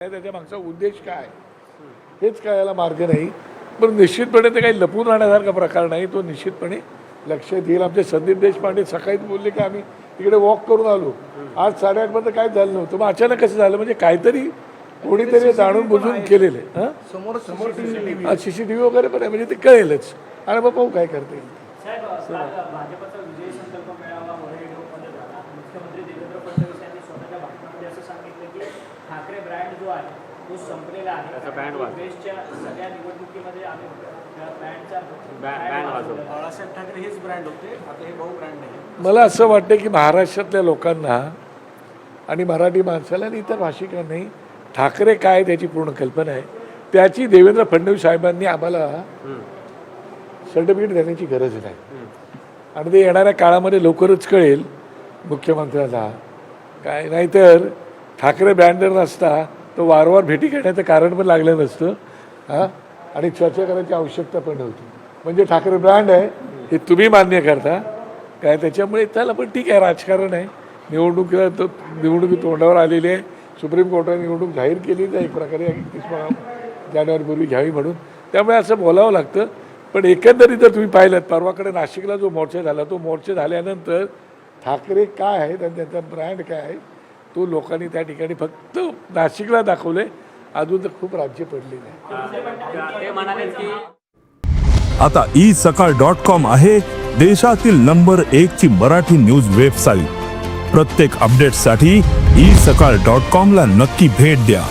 त्याच्या मागचा उद्देश काय हेच कळायला मार्ग नाही. पण निश्चितपणे ते काही लपून राहण्यासारखा प्रकार नाही. तो निश्चितपणे लक्षात येईल. आमचे संदीप देशपांडे सकाळीच बोलले की आम्ही तिकडे वॉक करून आलो, आज 8:30 काय झालं नव्हतं. मग अचानक कसं झालं, म्हणजे काहीतरी कोणीतरी जाणून बुजून केलेलं आहे. CCTV वगैरे पण आहे, म्हणजे ते कळेलच. आणि मग पाहू काय करता येईल. भाजपचा विजय संकल्प मेळावा वरळीमध्ये झाला. मुख्यमंत्री देवेंद्र फडणवीस यांनी स्वतःच्या भाषणामध्ये असं सांगितलं की ठाकरे ब्रँड जो आहे तो संपलेला आहे. बेस्टच्या सगळ्या निवडणुकीमध्ये आम्ही बँड वाजवतो. बाळासाहेब ठाकरे हेच ब्रँड होते, आता हे बहु ब्रँड नाही. मला असं वाटतं की महाराष्ट्रातल्या लोकांना आणि मराठी माणसाला आणि इतर भाषिकांनाही ठाकरे काय त्याची पूर्ण कल्पना आहे. त्याची देवेंद्र फडणवीस साहेबांनी आम्हाला सर्टिफिकेट देण्याची गरज नाही. आणि ते येणाऱ्या काळामध्ये लवकरच कळेल मुख्यमंत्र्याला काय. नाहीतर ठाकरे ब्रँड जर नसता तो वारंवार भेटी घेण्याचं कारण पण लागलं नसतं. हां, आणि चर्चा करायची आवश्यकता पण नव्हती. म्हणजे ठाकरे ब्रँड आहे हे तुम्ही मान्य करता काय. त्याच्यामुळे त्याला पण ठीक आहे, राजकारण आहे. निवडणुकी तोंडावर आलेली आहे. सुप्रीम कोर्टाने निवडणूक जाहीर केली आहे एक प्रकारे 31 जानेवारीपूर्वी घ्यावी म्हणून. त्यामुळे असं बोलावं लागतं. पण एकंदरीत जर तुम्ही पाहिलं, परवाकडे नाशिकला जो मोर्चा झाला, तो मोर्चा झाल्यानंतर ठाकरे काय आहेत आणि त्यांचा ब्रँड काय आहे तो लोकांनी त्या ठिकाणी फक्त नाशिकला दाखवले. अजून तर खूप राज्य पडली नाही. आता isakal.com आहे देशातील नंबर 1 ची मराठी न्यूज वेबसाईट. प्रत्येक अपडेटसाठी isakal.com ला नक्की भेट द्या.